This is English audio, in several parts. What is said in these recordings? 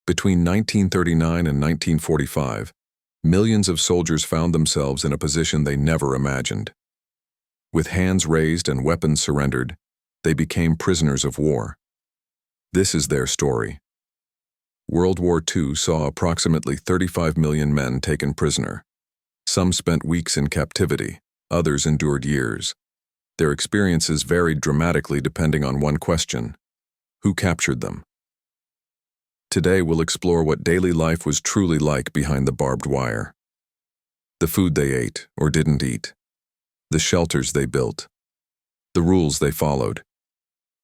Between 1939 and 1945, millions of soldiers found themselves in a position they never imagined. With hands raised and weapons surrendered, they became prisoners of war. This is their story. World War II saw approximately 35 million men taken prisoner. Some spent weeks in captivity, others endured years. Their experiences varied dramatically depending on one question: who captured them? Today we'll explore what daily life was truly like behind the barbed wire. The food they ate or didn't eat, the shelters they built, the rules they followed,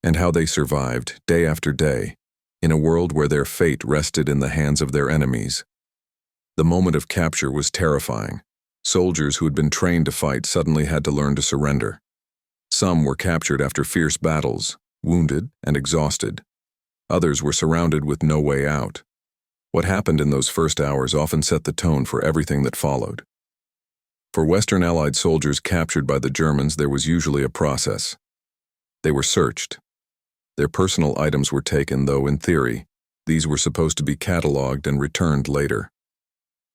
and how they survived day after day in a world where their fate rested in the hands of their enemies. The moment of capture was terrifying. Soldiers who had been trained to fight suddenly had to learn to surrender. Some were captured after fierce battles, wounded and exhausted. Others were surrounded with no way out. What happened in those first hours often set the tone for everything that followed. For Western Allied soldiers captured by the Germans, there was usually a process. They were searched. Their personal items were taken, though in theory, these were supposed to be catalogued and returned later.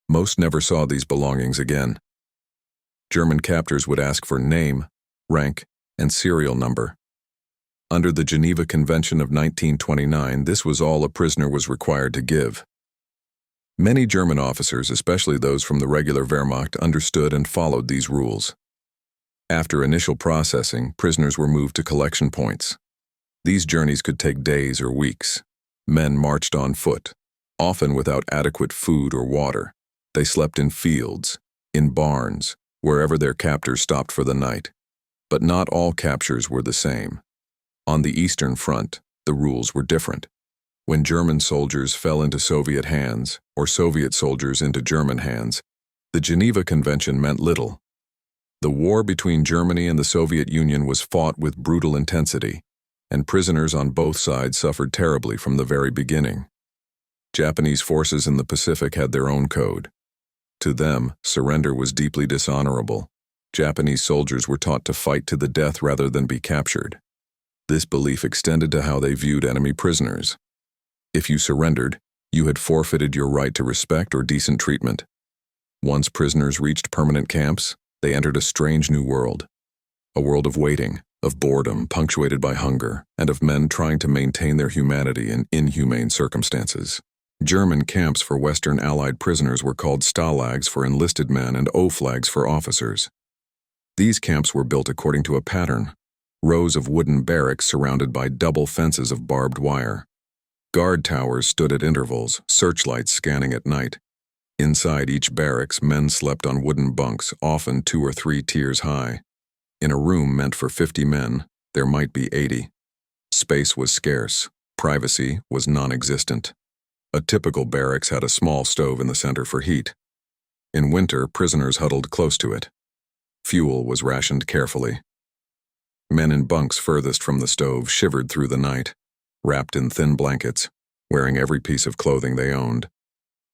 Most never saw these belongings again. German captors would ask for name, rank, and serial number. Under the Geneva Convention of 1929, this was all a prisoner was required to give. Many German officers, especially those from the regular Wehrmacht, understood and followed these rules. After initial processing, prisoners were moved to collection points. These journeys could take days or weeks. Men marched on foot, often without adequate food or water. They slept in fields, in barns, wherever their captors stopped for the night. But not all captures were the same. On the Eastern Front, the rules were different. When German soldiers fell into Soviet hands, or Soviet soldiers into German hands, the Geneva Convention meant little. The war between Germany and the Soviet Union was fought with brutal intensity, and prisoners on both sides suffered terribly from the very beginning. Japanese forces in the Pacific had their own code. To them, surrender was deeply dishonorable. Japanese soldiers were taught to fight to the death rather than be captured. This belief extended to how they viewed enemy prisoners. If you surrendered, you had forfeited your right to respect or decent treatment. Once prisoners reached permanent camps, they entered a strange new world. A world of waiting, of boredom punctuated by hunger, and of men trying to maintain their humanity in inhumane circumstances. German camps for Western Allied prisoners were called Stalags for enlisted men and Oflags for officers. These camps were built according to a pattern: rows of wooden barracks surrounded by double fences of barbed wire. Guard towers stood at intervals, searchlights scanning at night. Inside each barracks, men slept on wooden bunks, often 2 or 3 tiers high. In a room meant for 50 men, there might be 80. Space was scarce. Privacy was non-existent. A typical barracks had a small stove in the center for heat. In winter, prisoners huddled close to it. Fuel was rationed carefully. Men in bunks furthest from the stove shivered through the night, wrapped in thin blankets, wearing every piece of clothing they owned.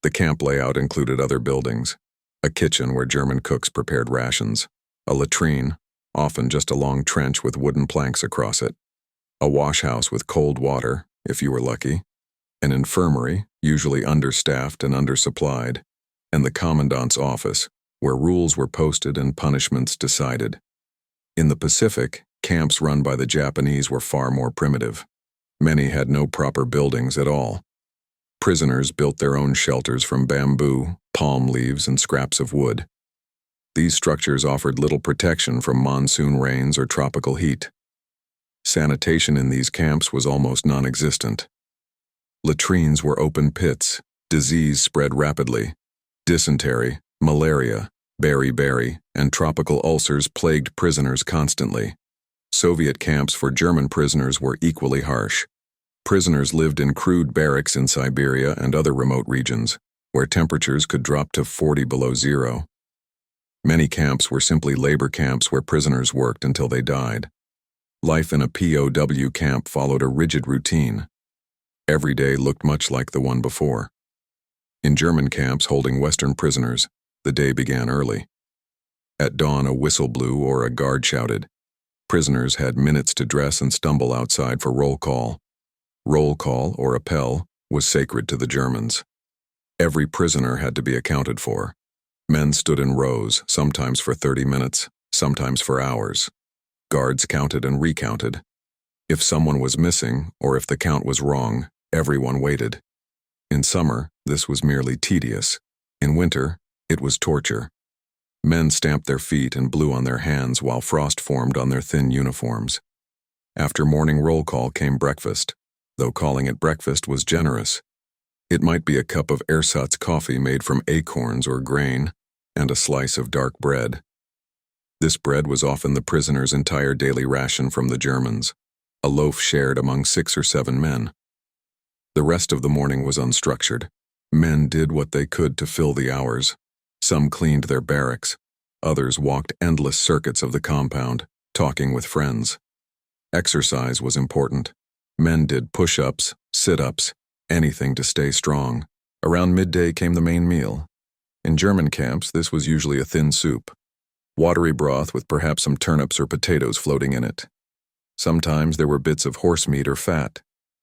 The camp layout included other buildings: a kitchen where German cooks prepared rations, a latrine, often just a long trench with wooden planks across it, a wash house with cold water, if you were lucky, an infirmary, usually understaffed and undersupplied, and the commandant's office, where rules were posted and punishments decided. In the Pacific, camps run by the Japanese were far more primitive. Many had no proper buildings at all. Prisoners built their own shelters from bamboo, palm leaves, and scraps of wood. These structures offered little protection from monsoon rains or tropical heat. Sanitation in these camps was almost non-existent. Latrines were open pits. Disease spread rapidly. Dysentery, malaria, beriberi, and tropical ulcers plagued prisoners constantly. Soviet camps for German prisoners were equally harsh. Prisoners lived in crude barracks in Siberia and other remote regions, where temperatures could drop to 40 below zero. Many camps were simply labor camps where prisoners worked until they died. Life in a POW camp followed a rigid routine. Every day looked much like the one before. In German camps holding Western prisoners, the day began early. At dawn, a whistle blew or a guard shouted. Prisoners had minutes to dress and stumble outside for roll call. Roll call, or appel, was sacred to the Germans. Every prisoner had to be accounted for. Men stood in rows, sometimes for 30 minutes, sometimes for hours. Guards counted and recounted. If someone was missing, or if the count was wrong, everyone waited. In summer, this was merely tedious. In winter, it was torture. Men stamped their feet and blew on their hands while frost formed on their thin uniforms. After morning roll call came breakfast, though calling it breakfast was generous. It might be a cup of ersatz coffee made from acorns or grain, and a slice of dark bread. This bread was often the prisoner's entire daily ration from the Germans, a loaf shared among 6 or 7 men. The rest of the morning was unstructured. Men did what they could to fill the hours. Some cleaned their barracks. Others walked endless circuits of the compound, talking with friends. Exercise was important. Men did push-ups, sit-ups, anything to stay strong. Around midday came the main meal. In German camps, this was usually a thin soup, watery broth with perhaps some turnips or potatoes floating in it. Sometimes there were bits of horse meat or fat.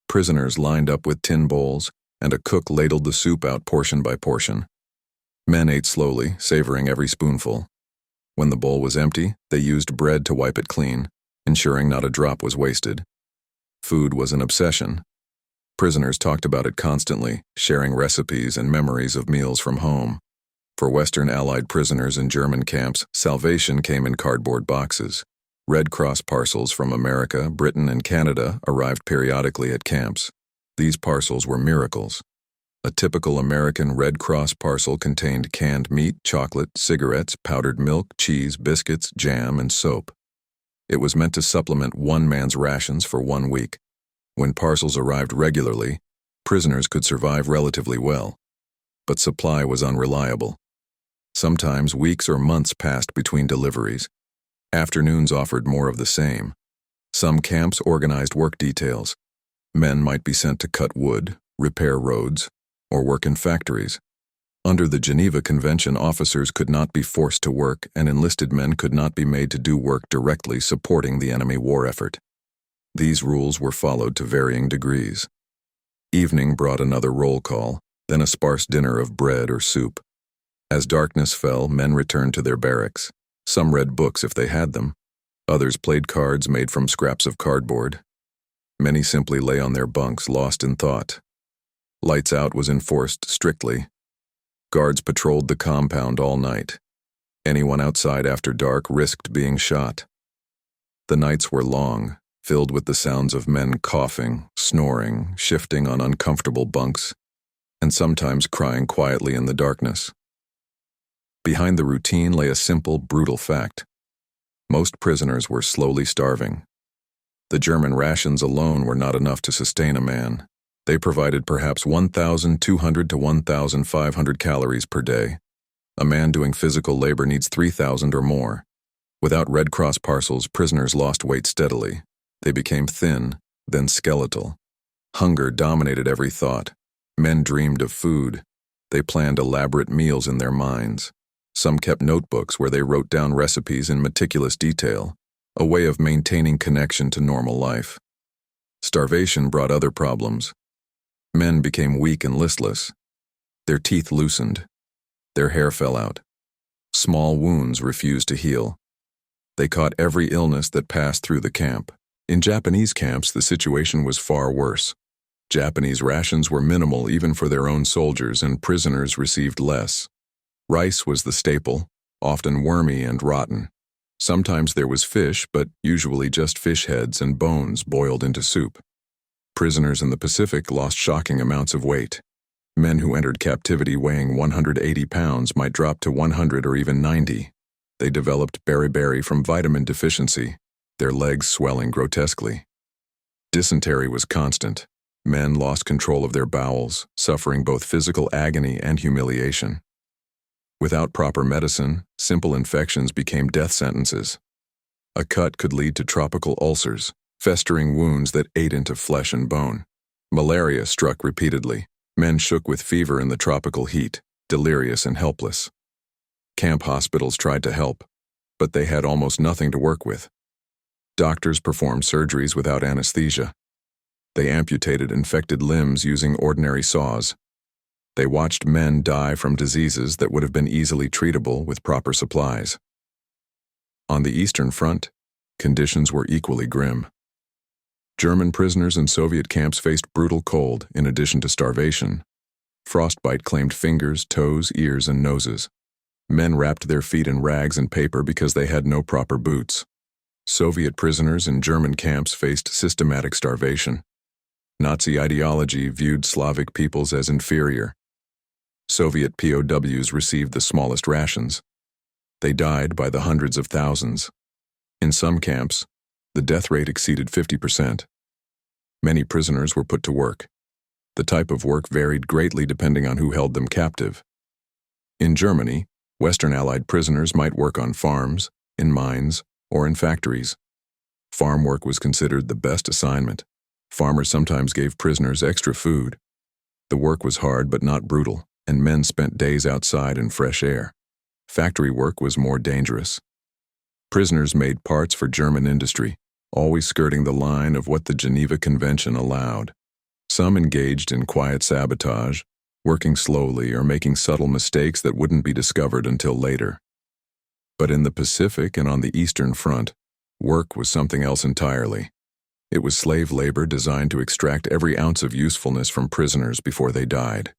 Prisoners lined up with tin bowls, and a cook ladled the soup out portion by portion. Men ate slowly, savoring every spoonful. When the bowl was empty, they used bread to wipe it clean, ensuring not a drop was wasted. Food was an obsession. Prisoners talked about it constantly, sharing recipes and memories of meals from home. For Western Allied prisoners in German camps, salvation came in cardboard boxes. Red Cross parcels from America, Britain, and Canada arrived periodically at camps. These parcels were miracles. A typical American Red Cross parcel contained canned meat, chocolate, cigarettes, powdered milk, cheese, biscuits, jam, and soap. It was meant to supplement one man's rations for 1 week. When parcels arrived regularly, prisoners could survive relatively well. But supply was unreliable. Sometimes weeks or months passed between deliveries. Afternoons offered more of the same. Some camps organized work details. Men might be sent to cut wood, repair roads, or work in factories. Under the Geneva Convention, officers could not be forced to work, and enlisted men could not be made to do work directly supporting the enemy war effort. These rules were followed to varying degrees. Evening brought another roll call, then a sparse dinner of bread or soup. As darkness fell, men returned to their barracks. Some read books if they had them. Others played cards made from scraps of cardboard. Many simply lay on their bunks, lost in thought. Lights out was enforced strictly. Guards patrolled the compound all night. Anyone outside after dark risked being shot. The nights were long, filled with the sounds of men coughing, snoring, shifting on uncomfortable bunks, and sometimes crying quietly in the darkness. Behind the routine lay a simple, brutal fact. Most prisoners were slowly starving. The German rations alone were not enough to sustain a man. They provided perhaps 1,200 to 1,500 calories per day. A man doing physical labor needs 3,000 or more. Without Red Cross parcels, prisoners lost weight steadily. They became thin, then skeletal. Hunger dominated every thought. Men dreamed of food. They planned elaborate meals in their minds. Some kept notebooks where they wrote down recipes in meticulous detail, a way of maintaining connection to normal life. Starvation brought other problems. Men became weak and listless. Their teeth loosened. Their hair fell out. Small wounds refused to heal. They caught every illness that passed through the camp. In Japanese camps, the situation was far worse. Japanese rations were minimal even for their own soldiers, and prisoners received less. Rice was the staple, often wormy and rotten. Sometimes there was fish, but usually just fish heads and bones boiled into soup. Prisoners in the Pacific lost shocking amounts of weight. Men who entered captivity weighing 180 pounds might drop to 100 or even 90. They developed beriberi from vitamin deficiency, their legs swelling grotesquely. Dysentery was constant. Men lost control of their bowels, suffering both physical agony and humiliation. Without proper medicine, simple infections became death sentences. A cut could lead to tropical ulcers, festering wounds that ate into flesh and bone. Malaria struck repeatedly. Men shook with fever in the tropical heat, delirious and helpless. Camp hospitals tried to help, but they had almost nothing to work with. Doctors performed surgeries without anesthesia. They amputated infected limbs using ordinary saws. They watched men die from diseases that would have been easily treatable with proper supplies. On the Eastern Front, conditions were equally grim. German prisoners in Soviet camps faced brutal cold in addition to starvation. Frostbite claimed fingers, toes, ears, and noses. Men wrapped their feet in rags and paper because they had no proper boots. Soviet prisoners in German camps faced systematic starvation. Nazi ideology viewed Slavic peoples as inferior. Soviet POWs received the smallest rations. They died by the hundreds of thousands. In some camps, the death rate exceeded 50%. Many prisoners were put to work. The type of work varied greatly depending on who held them captive. In Germany, Western Allied prisoners might work on farms, in mines, or in factories. Farm work was considered the best assignment. Farmers sometimes gave prisoners extra food. The work was hard but not brutal, and men spent days outside in fresh air. Factory work was more dangerous. Prisoners made parts for German industry, always skirting the line of what the Geneva Convention allowed. Some engaged in quiet sabotage, working slowly or making subtle mistakes that wouldn't be discovered until later. But in the Pacific and on the Eastern Front, work was something else entirely. It was slave labor designed to extract every ounce of usefulness from prisoners before they died.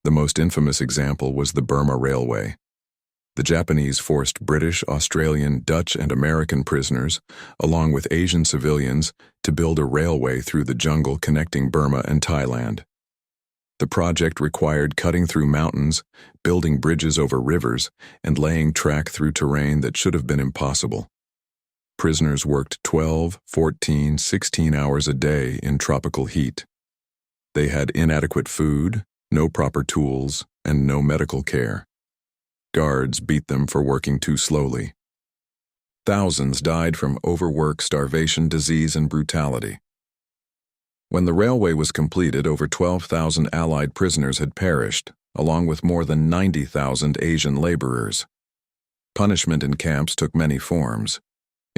The most infamous example was the Burma Railway. The Japanese forced British, Australian, Dutch, and American prisoners, along with Asian civilians, to build a railway through the jungle connecting Burma and Thailand. The project required cutting through mountains, building bridges over rivers, and laying track through terrain that should have been impossible. Prisoners worked 12, 14, 16 hours a day in tropical heat. They had inadequate food, no proper tools, and no medical care. Guards beat them for working too slowly. Thousands died from overwork, starvation, disease, and brutality. When the railway was completed, over 12,000 Allied prisoners had perished, along with more than 90,000 Asian laborers. Punishment in camps took many forms.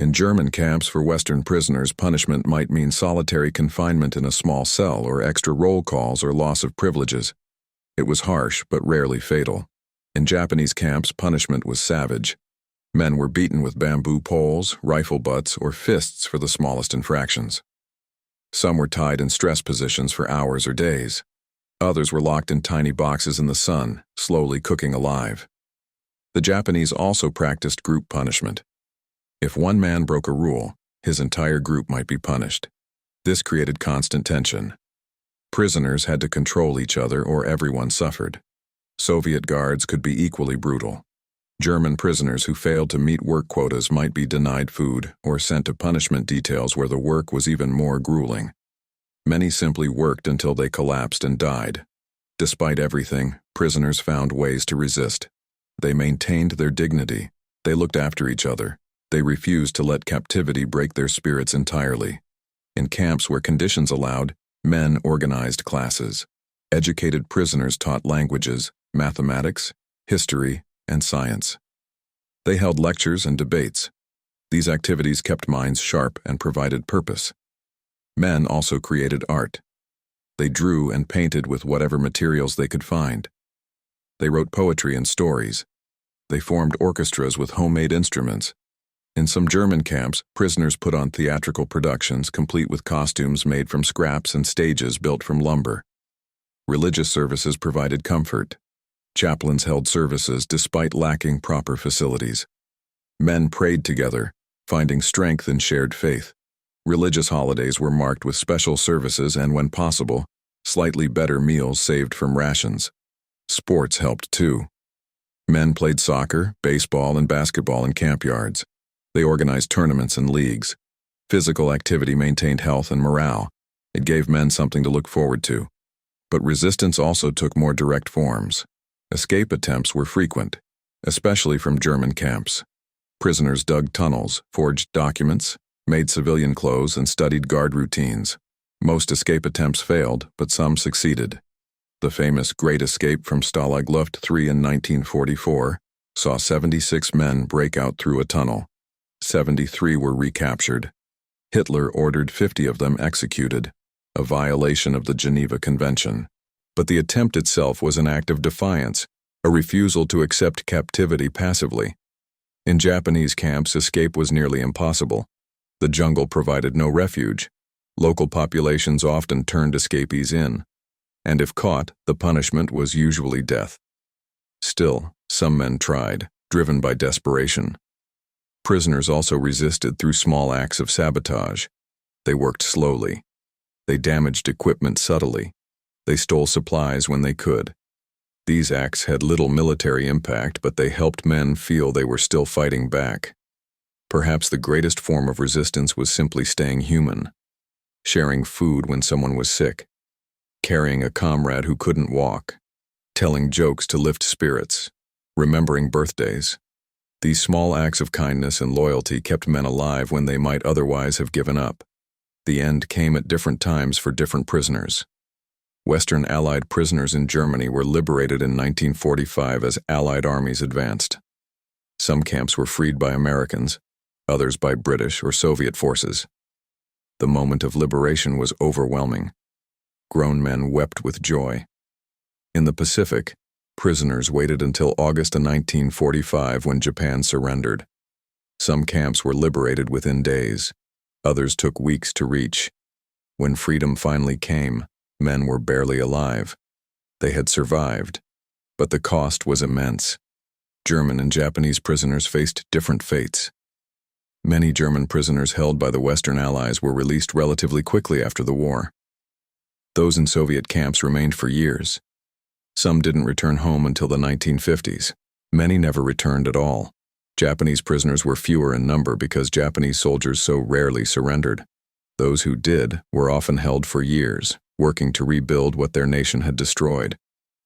In German camps for Western prisoners, punishment might mean solitary confinement in a small cell or extra roll calls or loss of privileges. It was harsh but rarely fatal. In Japanese camps, punishment was savage. Men were beaten with bamboo poles, rifle butts, or fists for the smallest infractions. Some were tied in stress positions for hours or days. Others were locked in tiny boxes in the sun, slowly cooking alive. The Japanese also practiced group punishment. If one man broke a rule, his entire group might be punished. This created constant tension. Prisoners had to control each other or everyone suffered. Soviet guards could be equally brutal. German prisoners who failed to meet work quotas might be denied food or sent to punishment details where the work was even more grueling. Many simply worked until they collapsed and died. Despite everything, prisoners found ways to resist. They maintained their dignity. They looked after each other. They refused to let captivity break their spirits entirely. In camps where conditions allowed, men organized classes. Educated prisoners taught languages, mathematics, history, and science. They held lectures and debates. These activities kept minds sharp and provided purpose. Men also created art. They drew and painted with whatever materials they could find. They wrote poetry and stories. They formed orchestras with homemade instruments. In some German camps, prisoners put on theatrical productions complete with costumes made from scraps and stages built from lumber. Religious services provided comfort. Chaplains held services despite lacking proper facilities. Men prayed together, finding strength in shared faith. Religious holidays were marked with special services and, when possible, slightly better meals saved from rations. Sports helped too. Men played soccer, baseball, and basketball in camp yards. They organized tournaments and leagues. Physical activity maintained health and morale. It gave men something to look forward to. But resistance also took more direct forms. Escape attempts were frequent, especially from German camps. Prisoners dug tunnels, forged documents, made civilian clothes, and studied guard routines. Most escape attempts failed, but some succeeded. The famous Great Escape from Stalag Luft III in 1944 saw 76 men break out through a tunnel. 73 were recaptured. Hitler ordered 50 of them executed. a violation of the Geneva Convention. But the attempt itself was an act of defiance, a refusal to accept captivity passively. In Japanese camps, escape was nearly impossible. The jungle provided no refuge. Local populations often turned escapees in, and if caught, the punishment was usually death. Still, some men tried, driven by desperation. Prisoners also resisted through small acts of sabotage. They worked slowly. They damaged equipment subtly. They stole supplies when they could. These acts had little military impact, but they helped men feel they were still fighting back. Perhaps the greatest form of resistance was simply staying human, sharing food when someone was sick, carrying a comrade who couldn't walk, telling jokes to lift spirits, remembering birthdays. These small acts of kindness and loyalty kept men alive when they might otherwise have given up. The end came at different times for different prisoners. Western Allied prisoners in Germany were liberated in 1945 as Allied armies advanced. Some camps were freed by Americans, others by British or Soviet forces. The moment of liberation was overwhelming. Grown men wept with joy. In the Pacific, prisoners waited until August of 1945 when Japan surrendered. Some camps were liberated within days. Others took weeks to reach. When freedom finally came, men were barely alive. They had survived, but the cost was immense. German and Japanese prisoners faced different fates. Many German prisoners held by the Western Allies were released relatively quickly after the war. Those in Soviet camps remained for years. Some didn't return home until the 1950s. Many never returned at all. Japanese prisoners were fewer in number because Japanese soldiers so rarely surrendered. Those who did were often held for years, working to rebuild what their nation had destroyed.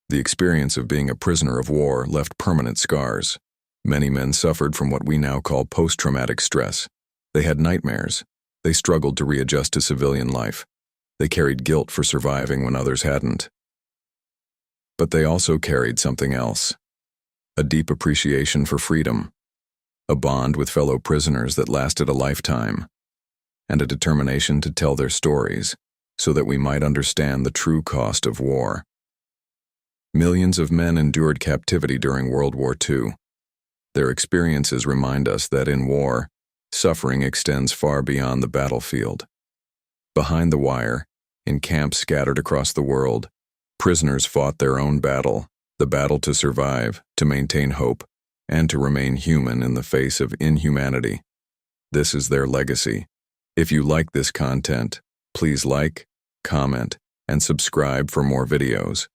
The experience of being a prisoner of war left permanent scars. Many men suffered from what we now call post-traumatic stress. They had nightmares. They struggled to readjust to civilian life. They carried guilt for surviving when others hadn't. But they also carried something else. A deep appreciation for freedom. A bond with fellow prisoners that lasted a lifetime. And a determination to tell their stories, so that we might understand the true cost of war. Millions of men endured captivity during World War II. Their experiences remind us that in war, suffering extends far beyond the battlefield. Behind the wire, in camps scattered across the world, prisoners fought their own battle, the battle to survive, to maintain hope, and to remain human in the face of inhumanity. This is their legacy. If you like this content, please like, comment, and subscribe for more videos.